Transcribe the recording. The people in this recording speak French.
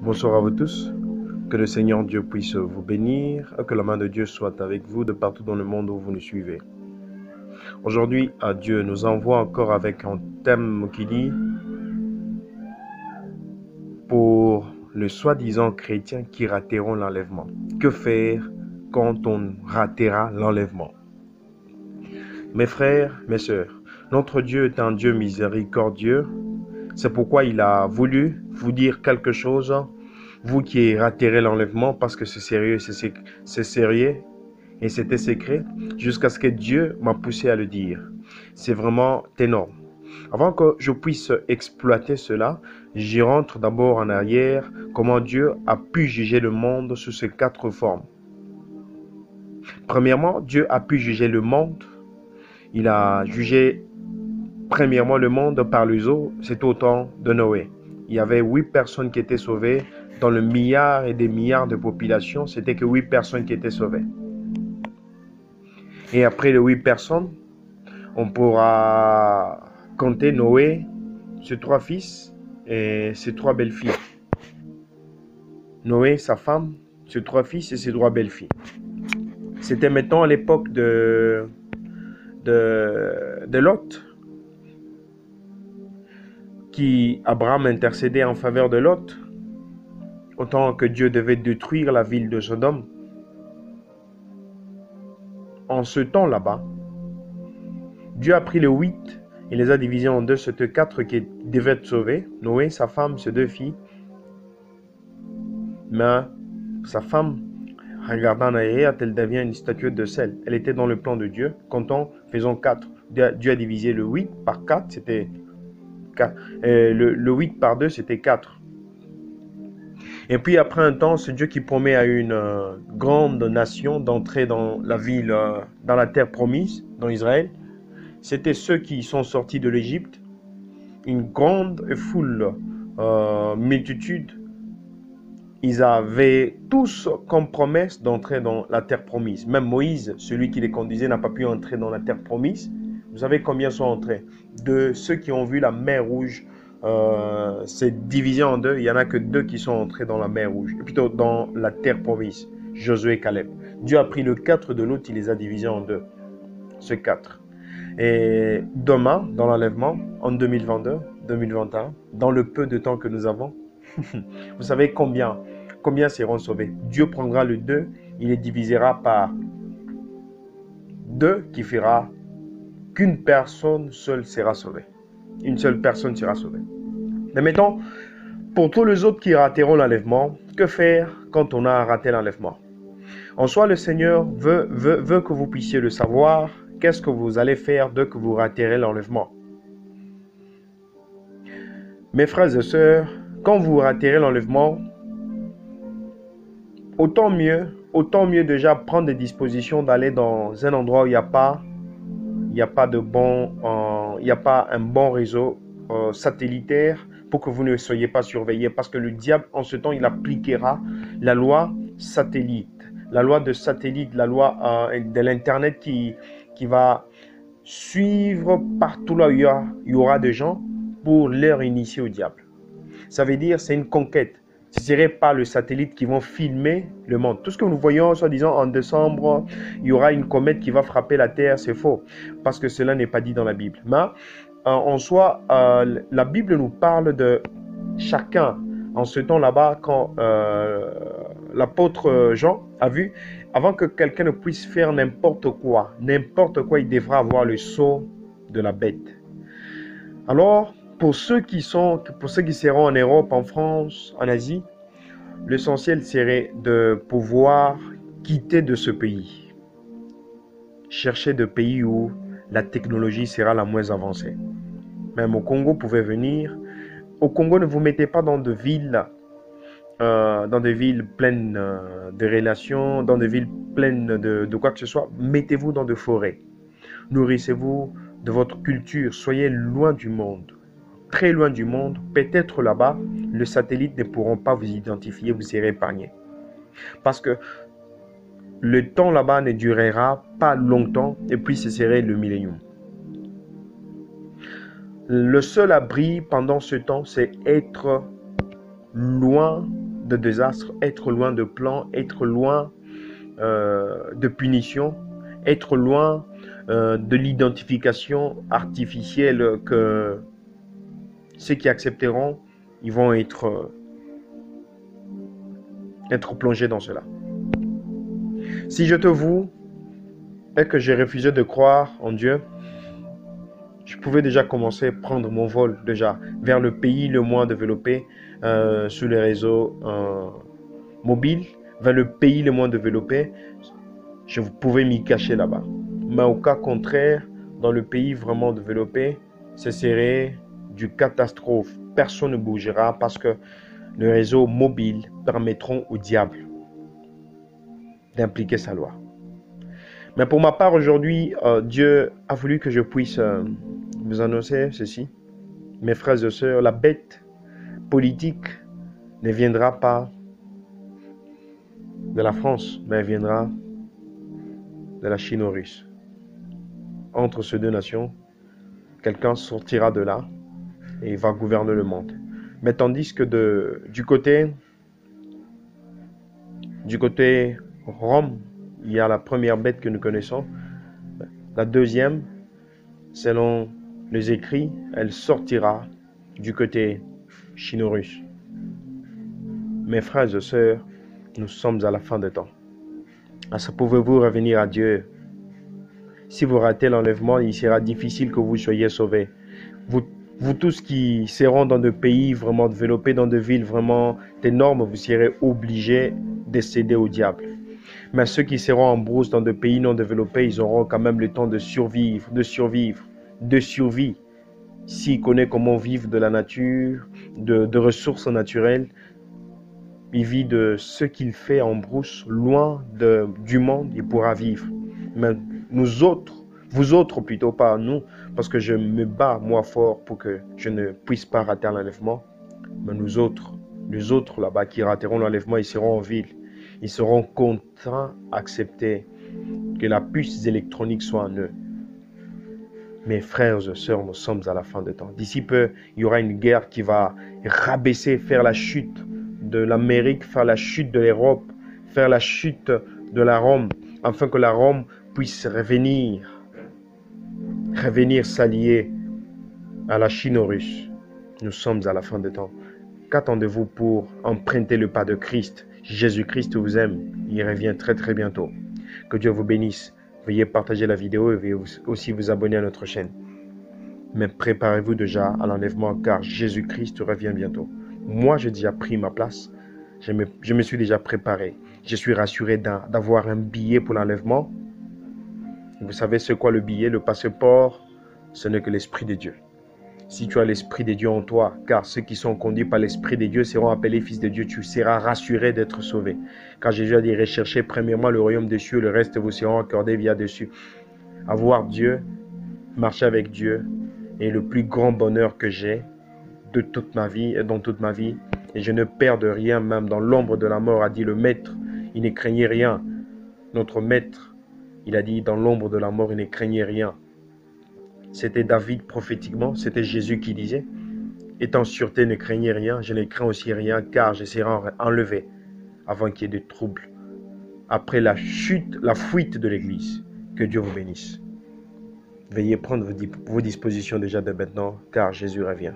Bonsoir à vous tous. Que le Seigneur Dieu puisse vous bénir, que la main de Dieu soit avec vous de partout dans le monde où vous nous suivez. Aujourd'hui, Dieu nous envoie encore avec un thème qui dit pour les soi-disant chrétiens qui rateront l'enlèvement. Que faire quand on ratera l'enlèvement? Mes frères, mes sœurs, notre Dieu est un Dieu miséricordieux. C'est pourquoi il a voulu vous dire quelque chose, vous qui raterez l'enlèvement, parce que c'est sérieux, c'est sérieux et c'était secret, jusqu'à ce que Dieu m'a poussé à le dire. C'est vraiment énorme. Avant que je puisse exploiter cela, j'y rentre d'abord en arrière, comment Dieu a pu juger le monde sous ces 4 formes. Premièrement, Dieu a pu juger le monde. Il a jugé premièrement le monde par les eaux, c'est au temps de Noé. Il y avait 8 personnes qui étaient sauvées. Dans le milliard et des milliards de population, c'était que 8 personnes qui étaient sauvées. Et après les 8 personnes, on pourra compter Noé, ses 3 fils et ses 3 belles-filles. Noé, sa femme, ses 3 fils et ses 3 belles-filles. C'était maintenant à l'époque de Lot, qui Abraham intercédait en faveur de Lot, autant que Dieu devait détruire la ville de Sodome. En ce temps là-bas, Dieu a pris les 8 et les a divisés en 2, c'était 4 qui devaient être sauvés, Noé, sa femme, ses 2 filles. Mais sa femme, regardant en arrière, elle devient une statuette de sel. Elle était dans le plan de Dieu. Comptons, faisons 4. Dieu a divisé le 8 par 4, c'était 4. Le 8 par 2, c'était 4. Et puis après un temps, c'est Dieu qui promet à une grande nation d'entrer dans la ville, dans la terre promise, dans Israël. C'était ceux qui sont sortis de l'Égypte. Une grande foule, multitude. Ils avaient tous comme promesse d'entrer dans la terre promise. Même Moïse, celui qui les conduisait, n'a pas pu entrer dans la terre promise. Vous savez combien sont entrés? De ceux qui ont vu la mer Rouge, c'est divisé en 2. Il n'y en a que 2 qui sont entrés dans la mer Rouge. Et plutôt dans la terre promise. Josué et Caleb. Dieu a pris le 4 de l'autre, il les a divisés en 2. Ce 4. Et demain, dans l'enlèvement, en 2022, 2021, dans le peu de temps que nous avons, vous savez combien seront sauvés? Dieu prendra le 2, il les divisera par 2 qui fera qu'une personne seule sera sauvée. Une seule personne sera sauvée. Mais maintenant, pour tous les autres qui rateront l'enlèvement, que faire quand on a raté l'enlèvement? En soi, le Seigneur veut que vous puissiez le savoir. Qu'est-ce que vous allez faire dès que vous raterez l'enlèvement? Mes frères et sœurs, quand vous raterez l'enlèvement, autant mieux déjà prendre des dispositions d'aller dans un endroit où il n'y a pas un bon réseau satellitaire pour que vous ne soyez pas surveillés, parce que le diable en ce temps il appliquera la loi satellite, la loi de satellite, la loi de l'internet qui va suivre partout là où il y aura des gens pour leur initier au diable. Ça veut dire c'est une conquête. Ce ne serait pas le satellite qui vont filmer le monde. Tout ce que nous voyons, soi-disant en décembre, il y aura une comète qui va frapper la Terre, c'est faux. Parce que cela n'est pas dit dans la Bible. Mais en soi, la Bible nous parle de chacun. En ce temps là-bas, quand l'apôtre Jean a vu, avant que quelqu'un ne puisse faire n'importe quoi, il devra avoir le sceau de la bête. Alors, pour ceux qui seront en Europe, en France, en Asie, l'essentiel serait de pouvoir quitter de ce pays. Chercher des pays où la technologie sera la moins avancée. Même au Congo, vous pouvez venir. Au Congo, ne vous mettez pas dans des villes pleines de relations, dans des villes pleines de quoi que ce soit. Mettez-vous dans des forêts. Nourrissez-vous de votre culture. Soyez loin du monde. Très loin du monde, peut-être là-bas, les satellites ne pourront pas vous identifier, vous serez épargnés. Parce que le temps là-bas ne durera pas longtemps et puis ce serait le millénium. Le seul abri pendant ce temps, c'est être loin de désastre, être loin de plans, être loin de punition, être loin de l'identification artificielle que ceux qui accepteront, ils vont être plongés dans cela. Si je te voue et que j'ai refusé de croire en Dieu, je pouvais déjà commencer à prendre mon vol déjà vers le pays le moins développé sur les réseaux mobiles, vers le pays le moins développé. Je pouvais m'y cacher là-bas. Mais au cas contraire, dans le pays vraiment développé, ce serait du catastrophe. Personne ne bougera parce que les réseaux mobiles permettront au diable d'impliquer sa loi. Mais pour ma part, aujourd'hui, Dieu a voulu que je puisse vous annoncer ceci. Mes frères et sœurs, la bête politique ne viendra pas de la France, mais elle viendra de la Chine aux Russes. Entre ces deux nations, quelqu'un sortira de là et il va gouverner le monde. Mais tandis que du côté Rome, il y a la première bête que nous connaissons. La deuxième, selon les écrits, elle sortira du côté chino-russe. Mes frères et sœurs, nous sommes à la fin des temps. Alors, pouvez-vous revenir à Dieu? Si vous ratez l'enlèvement, il sera difficile que vous soyez sauvés. Vous tous qui seront dans des pays vraiment développés, dans des villes vraiment énormes, vous serez obligés de céder au diable. Mais ceux qui seront en brousse dans des pays non développés, ils auront quand même le temps de survie. S'ils connaissent comment vivre de la nature, de ressources naturelles, il vit de ce qu'il fait en brousse, loin du monde, il pourra vivre. Mais vous autres plutôt, pas nous, parce que je me bats moi fort pour que je ne puisse pas rater l'enlèvement. Mais les autres là-bas qui rateront l'enlèvement, ils seront en ville. Ils seront contraints d'accepter que la puce électronique soit en eux. Mes frères et sœurs, nous sommes à la fin des temps. D'ici peu, il y aura une guerre qui va rabaisser, faire la chute de l'Amérique, faire la chute de l'Europe, faire la chute de la Rome, afin que la Rome puisse revenir s'allier à la Chine aux Russes. Nous sommes à la fin des temps. Qu'attendez-vous pour emprunter le pas de Christ? Jésus-Christ vous aime. Il revient très très bientôt. Que Dieu vous bénisse. Veuillez partager la vidéo et veuillez aussi vous abonner à notre chaîne. Mais préparez-vous déjà à l'enlèvement car Jésus-Christ revient bientôt. Moi, j'ai déjà pris ma place. Je me suis déjà préparé. Je suis rassuré d'avoir un billet pour l'enlèvement. Vous savez c'est quoi le billet? Le passeport, ce n'est que l'Esprit de Dieu. Si tu as l'Esprit de Dieu en toi, car ceux qui sont conduits par l'Esprit de Dieu seront appelés fils de Dieu, tu seras rassuré d'être sauvé. Car Jésus a dit, recherchez premièrement le royaume des cieux, le reste vous sera accordé via dessus. Avoir Dieu, marcher avec Dieu, est le plus grand bonheur que j'ai de toute ma vie et dans toute ma vie. Et je ne perds de rien, même dans l'ombre de la mort, a dit le Maître. Il ne craignait rien. Notre Maître, il a dit dans l'ombre de la mort, il ne craignait rien. C'était David prophétiquement, c'était Jésus qui disait, étant en sûreté, ne craignez rien, je ne crains aussi rien, car je serai enlevé avant qu'il y ait de troubles. Après la fuite de l'Église, que Dieu vous bénisse. Veuillez prendre vos dispositions déjà de maintenant, car Jésus revient.